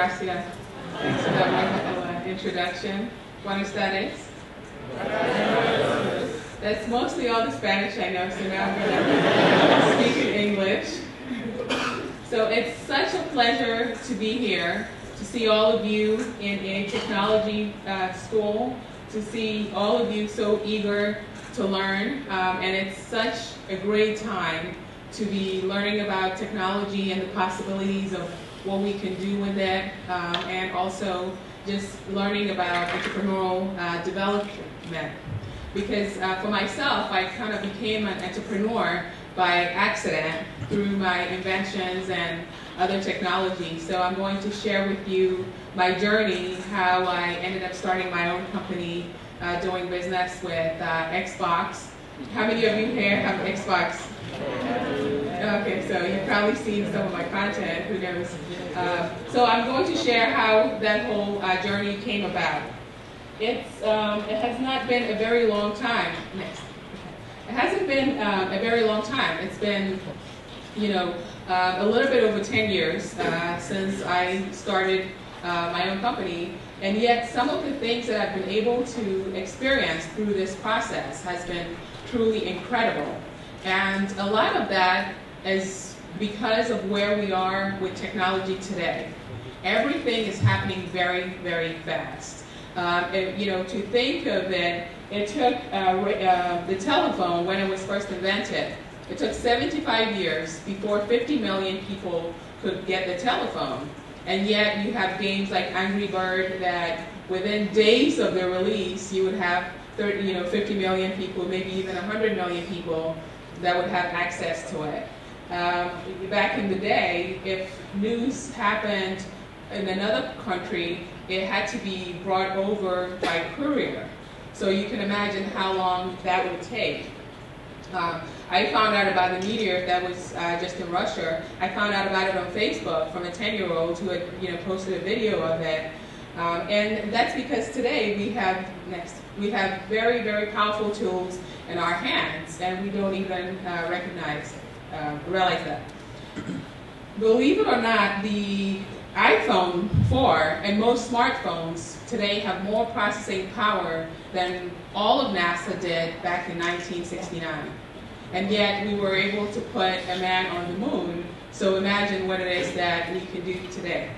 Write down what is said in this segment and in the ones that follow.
gracias. Thanks for that wonderful introduction. Buenas tardes. That's mostly all the Spanish I know, so now I'm going to speak in English. So it's such a pleasure to be here, to see all of you in a technology school, to see all of you so eager to learn, and it's such a great time to be learning about technology and the possibilities of what we can do with it, and also just learning about entrepreneurial development. Because for myself, I kind of became an entrepreneur by accident through my inventions and other technology. So I'm going to share with you my journey, how I ended up starting my own company, doing business with Xbox. How many of you here have Xbox? Okay, so you've probably seen some of my content, who knows. So I'm going to share how that whole journey came about. It has not been a very long time. Next. It hasn't been a very long time. It's been, a little bit over 10 years since I started my own company. And yet some of the things that I've been able to experience through this process has been truly incredible. And a lot of that is because of where we are with technology today. Everything is happening very, very fast. To think of it, it took the telephone, when it was first invented, it took 75 years before 50 million people could get the telephone. And yet you have games like Angry Bird that within days of their release, you would have 50 million people, maybe even 100 million people that would have access to it. Back in the day, if news happened in another country, it had to be brought over by courier. So you can imagine how long that would take. I found out about the meteor that was just in Russia. I found out about it on Facebook from a 10-year-old who had posted a video of it. And that's because today we have very, very powerful tools in our hands, and we don't even realize that. Believe it or not, the iPhone 4 and most smartphones today have more processing power than all of NASA did back in 1969. And yet we were able to put a man on the moon, so imagine what it is that we can do today.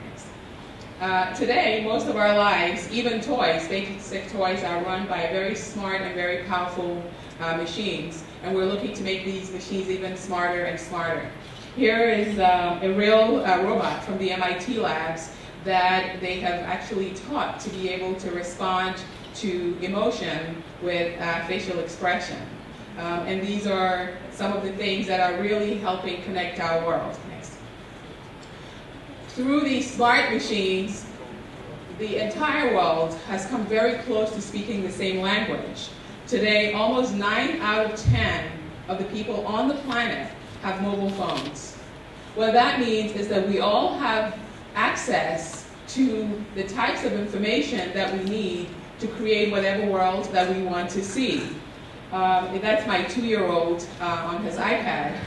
Today, most of our lives, even toys, basic toys, are run by very smart and very powerful machines, and we're looking to make these machines even smarter and smarter. Here is a real robot from the MIT labs that they have actually taught to be able to respond to emotion with facial expression. And these are some of the things that are really helping connect our world. Next. Through these smart machines, the entire world has come very close to speaking the same language. Today, almost 9 out of 10 of the people on the planet have mobile phones. What that means is that we all have access to the types of information that we need to create whatever world that we want to see. That's my 2-year-old on his iPad.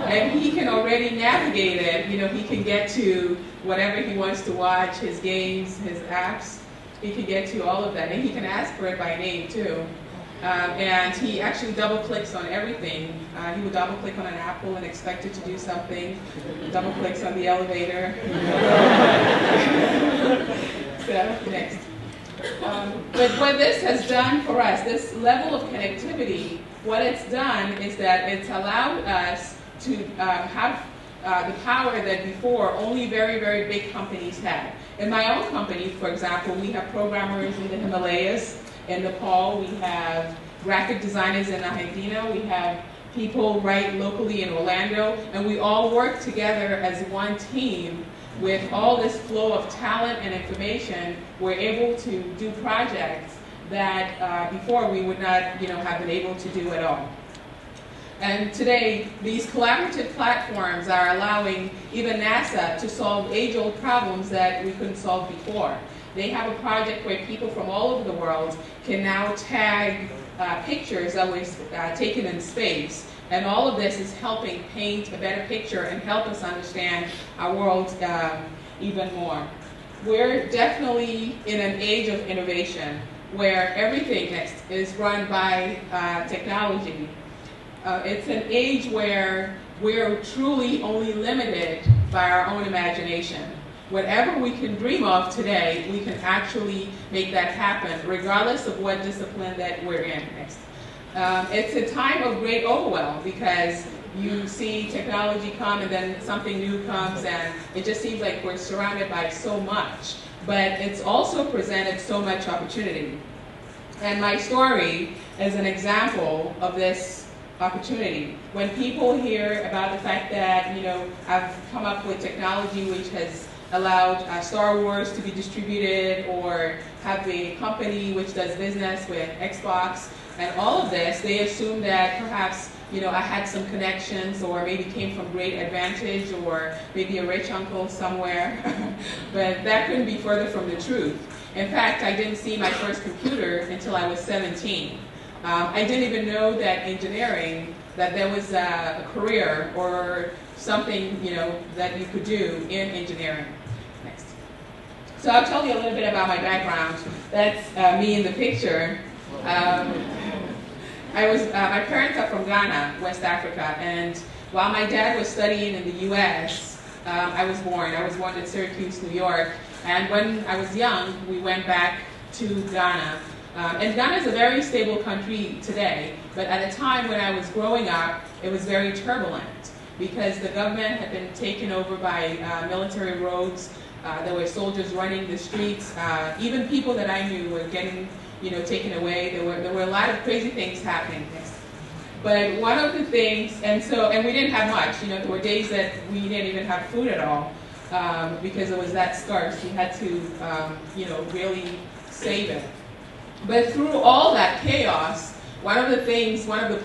And he can already navigate it. He can get to whatever he wants to watch, his games, his apps. He can get to all of that. And he can ask for it by name, too. And he actually double-clicks on everything. He would double-click on an apple and expect it to do something. Double-clicks on the elevator. So, next. But what this has done for us, this level of connectivity, what it's done is that it's allowed us to have the power that before only very, very big companies had. In my own company, for example, we have programmers in the Himalayas, in Nepal, we have graphic designers in Argentina, we have people right locally in Orlando, and we all work together as one team. With all this flow of talent and information, we're able to do projects that before we would not have been able to do at all. And today, these collaborative platforms are allowing even NASA to solve age-old problems that we couldn't solve before. They have a project where people from all over the world can now tag pictures that were taken in space. And all of this is helping paint a better picture and help us understand our world even more. We're definitely in an age of innovation where everything is run by technology. It's an age where we're truly only limited by our own imagination. Whatever we can dream of today, we can actually make that happen, regardless of what discipline that we're in. It's a time of great overwhelm because you see technology come and then something new comes and it just seems like we're surrounded by so much. But it's also presented so much opportunity. And my story is an example of this opportunity. When people hear about the fact that, I've come up with technology which has allowed Star Wars to be distributed, or have a company which does business with Xbox and all of this, they assume that perhaps I had some connections or maybe came from great advantage or maybe a rich uncle somewhere. But that couldn't be further from the truth. In fact, I didn't see my first computer until I was 17. I didn't even know that engineering, that there was a career or something that you could do in engineering. Next. So I'll tell you a little bit about my background. That's me in the picture. My parents are from Ghana, West Africa, and while my dad was studying in the U.S., I was born. I was born in Syracuse, New York, and when I was young, we went back to Ghana. And Ghana is a very stable country today, but at a time when I was growing up, it was very turbulent because the government had been taken over by military rogues. There were soldiers running the streets. Even people that I knew were getting taken away. There were a lot of crazy things happening. But one of the things, and we didn't have much. There were days that we didn't even have food at all because it was that scarce. We had to, really save it. But through all that chaos, one of the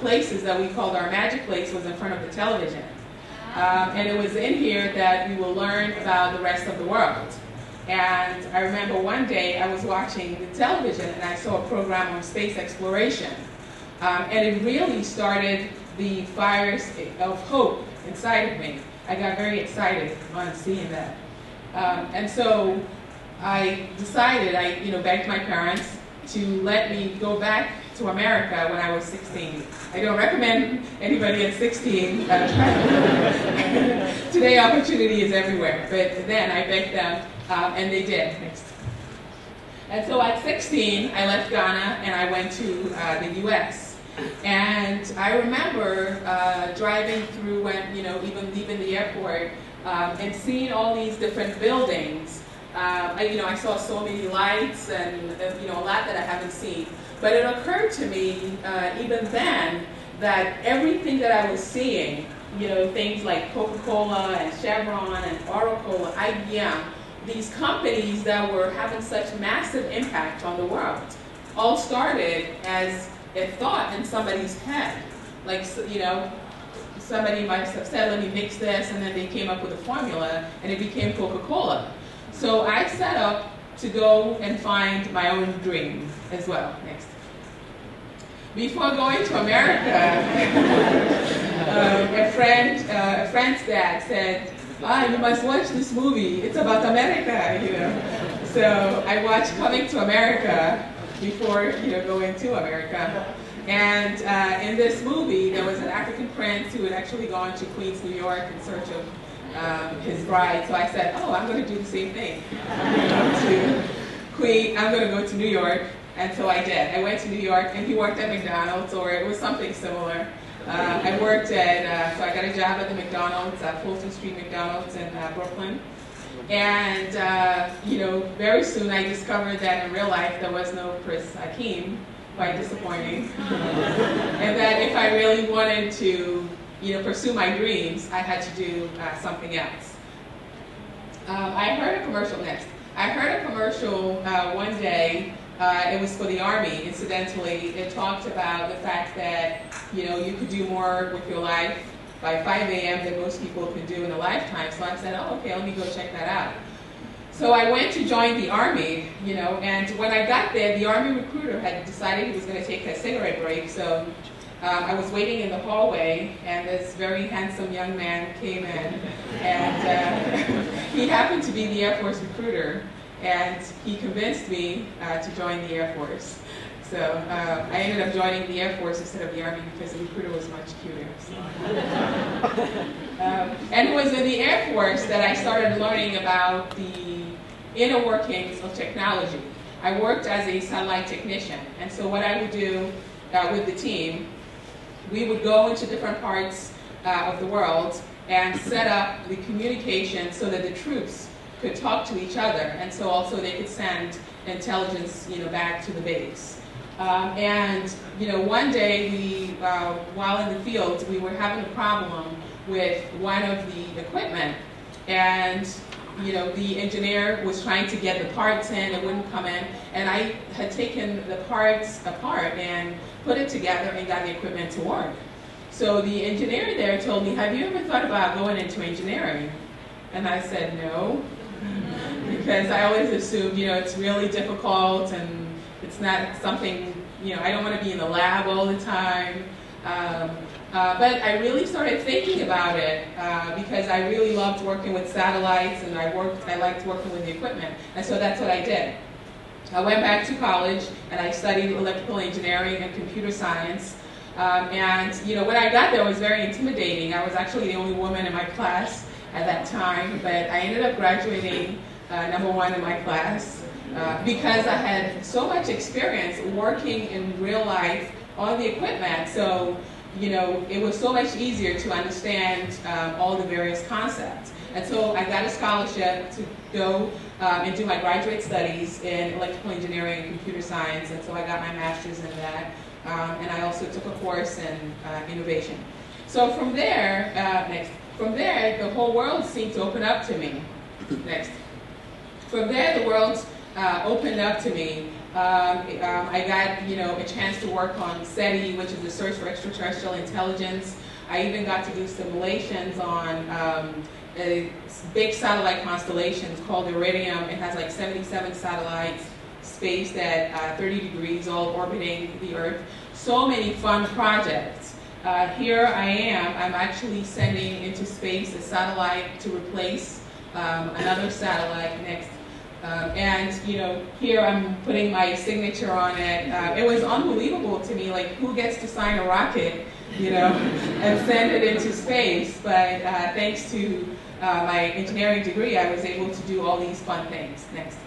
places that we called our magic place was in front of the television. And it was in here that we will learn about the rest of the world. And I remember one day I was watching the television and I saw a program on space exploration. And it really started the fires of hope inside of me. I got very excited on seeing that. And so I decided, I begged my parents to let me go back to America when I was 16. I don't recommend anybody at 16 Today opportunity is everywhere, but then I begged them and they did. And so at 16, I left Ghana and I went to the US. And I remember driving through when, even leaving the airport and seeing all these different buildings. I saw so many lights and, a lot that I haven't seen. But it occurred to me even then that everything that I was seeing, things like Coca-Cola and Chevron and Oracle, IBM, these companies that were having such massive impact on the world, all started as a thought in somebody's head. Like, somebody might have said, let me mix this, and then they came up with a formula, and it became Coca-Cola. So I set up to go and find my own dream as well. Next. Before going to America, a friend's dad said, you must watch this movie. It's about America, So I watched Coming to America before, going to America. And in this movie, there was an African prince who had actually gone to Queens, New York in search of his bride. So I said, I'm going to do the same thing. I'm going to go to New York. And so I did. I went to New York, and he worked at McDonald's, or it was something similar. I worked at, so I got a job at the McDonald's, Fulton Street McDonald's in Brooklyn. And, very soon I discovered that in real life there was no Chris Hakim, quite disappointing. And that if I really wanted to, pursue my dreams, I had to do something else. I heard a commercial next. I heard a commercial one day. It was for the Army, incidentally. It talked about the fact that, you could do more with your life by 5 a.m. than most people could do in a lifetime. So I said, okay, let me go check that out. So I went to join the Army, and when I got there, the Army recruiter had decided he was going to take a cigarette break. So I was waiting in the hallway, and this very handsome young man came in, and he happened to be the Air Force recruiter, and he convinced me to join the Air Force. So I ended up joining the Air Force instead of the Army because the recruiter was much cuter. So. And it was in the Air Force that I started learning about the inner workings of technology. I worked as a satellite technician, and so what I would do with the team, we would go into different parts of the world and set up the communication so that the troops could talk to each other, and so also they could send intelligence, back to the base. And one day we, while in the field, we were having a problem with one of the equipment, and the engineer was trying to get the parts in, it wouldn't come in, and I had taken the parts apart and put it together and got the equipment to work. So the engineer there told me, have you ever thought about going into engineering? And I said no, because I always assumed, it's really difficult and it's not something, I don't want to be in the lab all the time. But I really started thinking about it because I really loved working with satellites, and I liked working with the equipment, and so that's what I did. I went back to college and I studied electrical engineering and computer science. And when I got there, it was very intimidating. I was actually the only woman in my class at that time, but I ended up graduating #1 in my class because I had so much experience working in real life on the equipment. So it was so much easier to understand all the various concepts. And so I got a scholarship to go and do my graduate studies in electrical engineering and computer science, and so I got my master's in that. And I also took a course in innovation. So from there, the whole world seemed to open up to me. Next. From there, the world opened up to me. I got, a chance to work on SETI, which is the Search for Extraterrestrial Intelligence. I even got to do simulations on a big satellite constellation called Iridium. It has like 77 satellites spaced at 30 degrees, all orbiting the Earth. So many fun projects. Here I am. I'm actually sending into space a satellite to replace another satellite next. And here I'm putting my signature on it. It was unbelievable to me, like who gets to sign a rocket, and send it into space. But thanks to my engineering degree, I was able to do all these fun things. Next.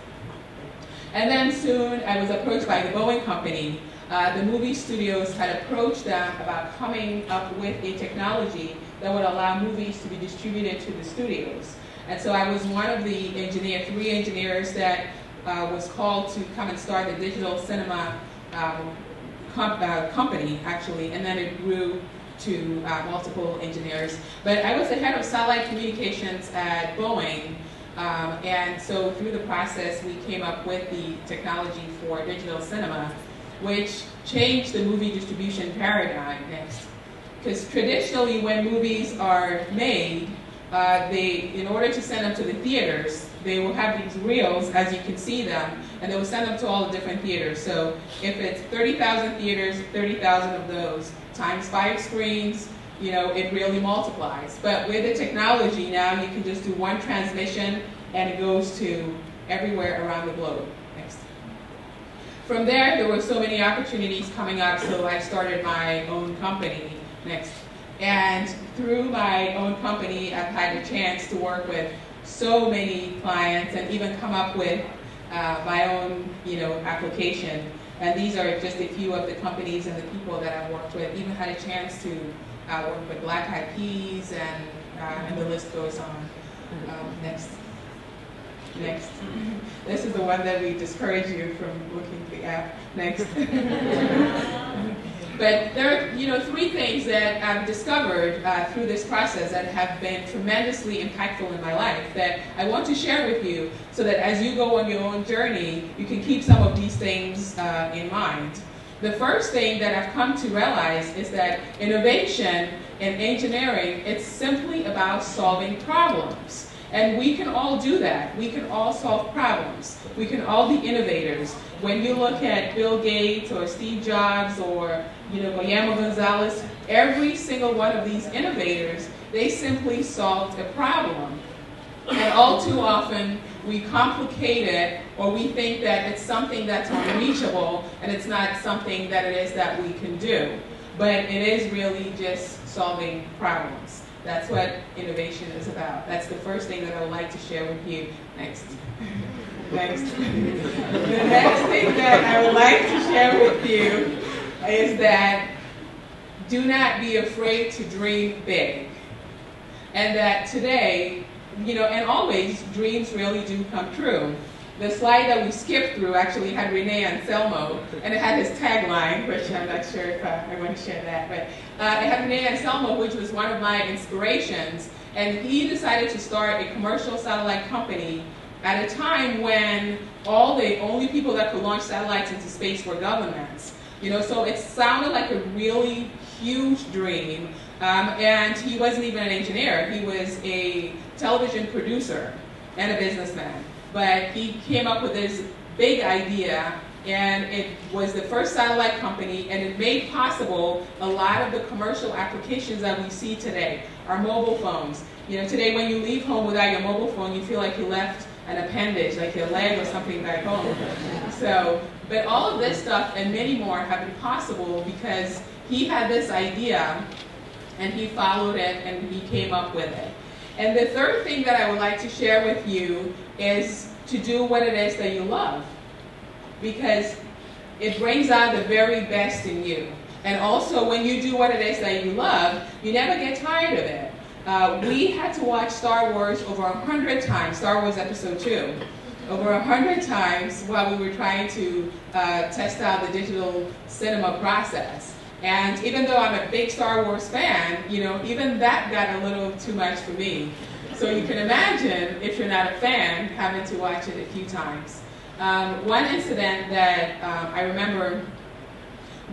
And then soon I was approached by the Boeing company. The movie studios had approached them about coming up with a technology that would allow movies to be distributed to the studios. And so I was one of the three engineers that was called to come and start the digital cinema company, actually, and then it grew to multiple engineers. But I was the head of satellite communications at Boeing, and so through the process we came up with the technology for digital cinema, which changed the movie distribution paradigm next. Because traditionally when movies are made, in order to send them to the theaters, they will have these reels, as you can see them, and they will send them to all the different theaters. So if it's 30,000 theaters, 30,000 of those times 5 screens, it really multiplies. But with the technology now, you can just do one transmission and it goes to everywhere around the globe. Next. From there were so many opportunities coming up, so I started my own company. Next. And through my own company, I've had a chance to work with so many clients and even come up with my own, application. And these are just a few of the companies and the people that I've worked with. Even had a chance to work with Black Eyed Peas, and the list goes on. Next. Next. This is the one that we discourage you from looking at the app. Next. But there are, 3 things that I've discovered through this process that have been tremendously impactful in my life that I want to share with you, so that as you go on your own journey, you can keep some of these things in mind. The first thing that I've come to realize is that innovation in engineering, it's simply about solving problems. And we can all do that. We can all solve problems. We can all be innovators. when you look at Bill Gates or Steve Jobs or Guillermo Gonzalez, every single one of these innovators, they simply solved a problem. And all too often, we complicate it, or we think that it's something that's unreachable, and it's not something that it is that we can do. But it is really just solving problems. That's what innovation is about. That's the first thing that I would like to share with you. Next. Next. The next thing that I would like to share with you is that do not be afraid to dream big. And that today, and always, dreams really do come true. The slide that we skipped through actually had Rene Anselmo, and it had his tagline, which I'm not sure if I want to share that, but it had Rene Anselmo, which was one of my inspirations, and he decided to start a commercial satellite company at a time when the only people that could launch satellites into space were governments. So it sounded like a really huge dream, and he wasn't even an engineer. He was a television producer and a businessman. But he came up with this big idea, and it was the first satellite company, and it made possible a lot of the commercial applications that we see today. Our mobile phones. Today when you leave home without your mobile phone, you feel like you left an appendage, like your leg or something back home. But all of this stuff and many more have been possible because he had this idea, and he followed it, and he came up with it. And the third thing that I would like to share with you is to do what it is that you love, because it brings out the very best in you. And also, when you do what it is that you love, you never get tired of it. We had to watch Star Wars over 100 times, Star Wars Episode 2, over 100 times while we were trying to test out the digital cinema process. And even though I'm a big Star Wars fan, even that got a little too much for me. So you can imagine, if you're not a fan, having to watch it a few times. One incident that I remember,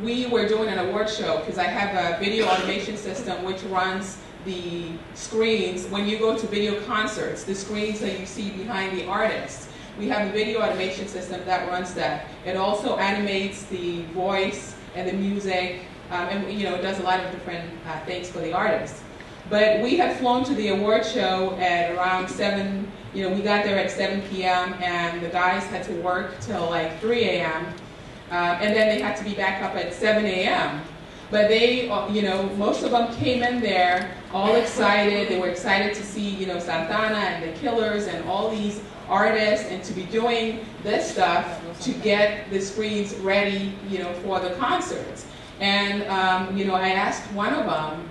we were doing an award show, because I have a video automation system which runs the screens when you go to video concerts, the screens that you see behind the artists. We have a video automation system that runs that. It also animates the voice and the music, and it does a lot of different things for the artists. But we had flown to the award show at around 7, we got there at 7 p.m. and the guys had to work till like 3 a.m. And then they had to be back up at 7 a.m. But they, most of them came in there all excited. They were excited to see, Santana and the Killers and all these artists, and to be doing this stuff to get the screens ready, for the concerts. And, I asked one of them,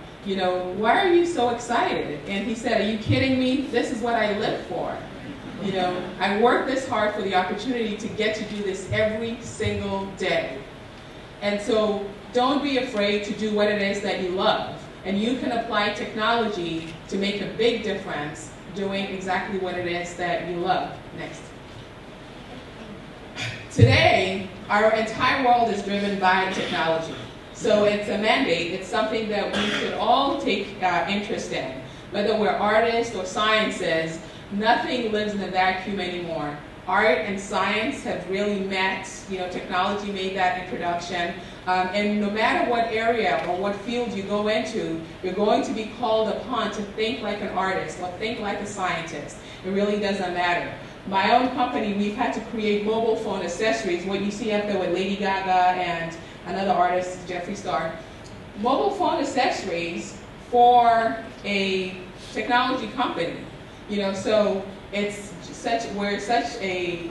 why are you so excited? And he said, are you kidding me? This is what I live for. I work this hard for the opportunity to get to do this every single day. And so don't be afraid to do what it is that you love. And you can apply technology to make a big difference doing exactly what it is that you love. Next. Today, our entire world is driven by technology. So it's a mandate. It's something that we should all take interest in. Whether we're artists or scientists, nothing lives in a vacuum anymore. Art and science have really met. Technology made that introduction. And no matter what area or what field you go into, you're going to be called upon to think like an artist or think like a scientist. It really doesn't matter. My own company, we've had to create mobile phone accessories, what you see up there with Lady Gaga and another artist, Jeffree Star. Mobile phone accessories for a technology company. So we're such a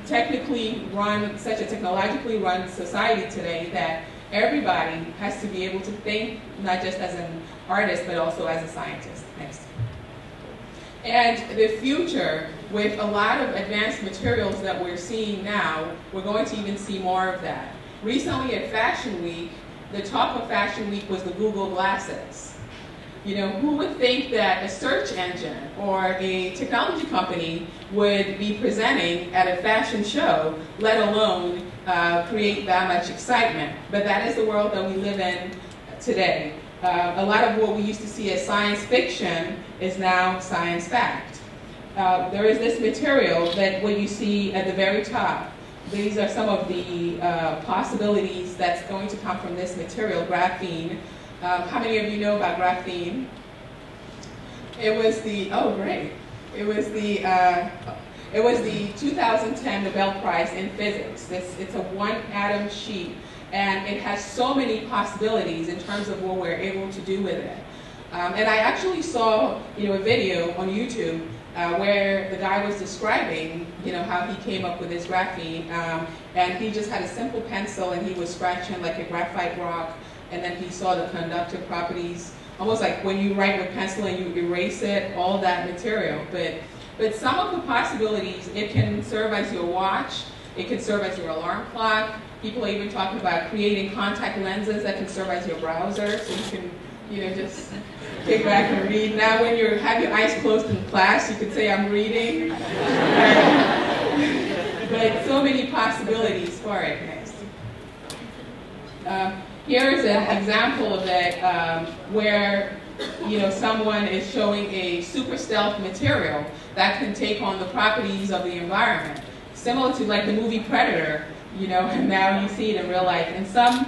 technologically run society today that everybody has to be able to think not just as an artist but also as a scientist. Next. And the future, with a lot of advanced materials that we're seeing now, we're going to even see more of that. Recently at Fashion Week, the talk of Fashion Week was the Google Glasses. Who would think that a search engine or a technology company would be presenting at a fashion show, let alone create that much excitement? But that is the world that we live in today. A lot of what we used to see as science fiction is now science fact. There is this material that what you see at the very top. these are some of the possibilities that's going to come from this material, graphene. How many of you know about graphene? It was the, oh great, it was the 2010 Nobel Prize in Physics. It's a one-atom sheet, and it has so many possibilities in terms of what we're able to do with it. And I actually saw, a video on YouTube where the guy was describing, how he came up with this graphene, and he just had a simple pencil and he was scratching like a graphite rock, and then he saw the conductive properties, almost like when you write with pencil and you erase it, all that material. But some of the possibilities, it can serve as your watch, it can serve as your alarm clock. People are even talking about creating contact lenses that can serve as your browser, so you can, just kick back and read. Now when you have your eyes closed in class, you can say, I'm reading. But so many possibilities for it. Next. Here is an example of it where someone is showing a super stealth material that can take on the properties of the environment. Similar to like the movie Predator, and now you see it in real life. And some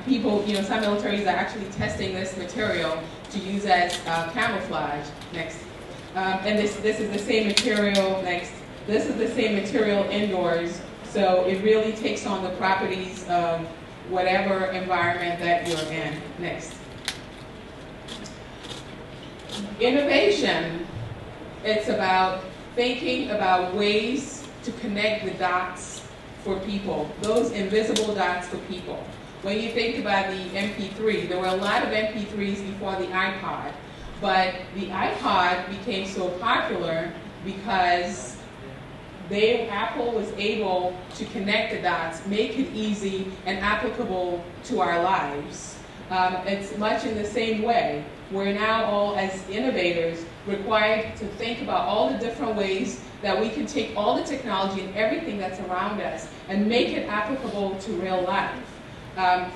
people, some militaries are actually testing this material to use as camouflage. Next. And this is the same material. Next. This is the same material indoors. So it really takes on the properties of whatever environment that you're in. Next. Innovation. It's about thinking about ways to connect the dots for people, those invisible dots for people. When you think about the MP3, there were a lot of MP3s before the iPod, but the iPod became so popular because Apple was able to connect the dots, make it easy and applicable to our lives. It's much in the same way. We're now all, as innovators, required to think about all the different ways that we can take all the technology and everything that's around us and make it applicable to real life.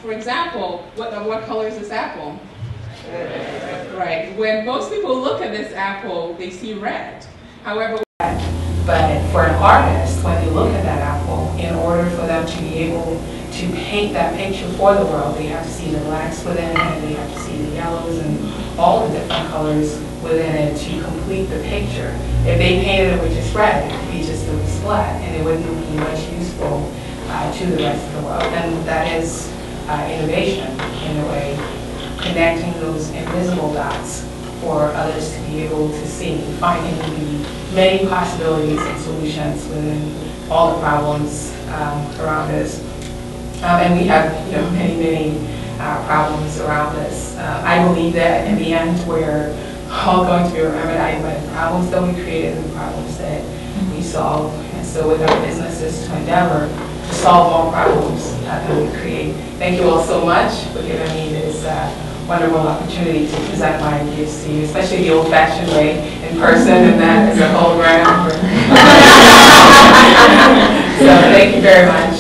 For example, what color is this apple? Right. When most people look at this apple, they see red. However, but for an artist, when they look at that apple, in order for them to be able to paint that picture for the world, they have to see the blacks within it, and they have to see the yellows and all the different colors within it to complete the picture. If they painted it with just red, it would be just a splat, and it wouldn't be much useful to the rest of the world. And that is innovation, in a way, connecting those invisible dots for others to be able to see, finding the many possibilities and solutions within all the problems around us. And we have many problems around us. I believe that in the end we're all going to be remembered by the problems that we created and the problems that we solve. And so with our businesses to endeavor to solve all problems that we create. Thank you all so much for giving me this wonderful opportunity to present my ideas to you, especially the old-fashioned way, in person, and that as a hologram. So thank you very much.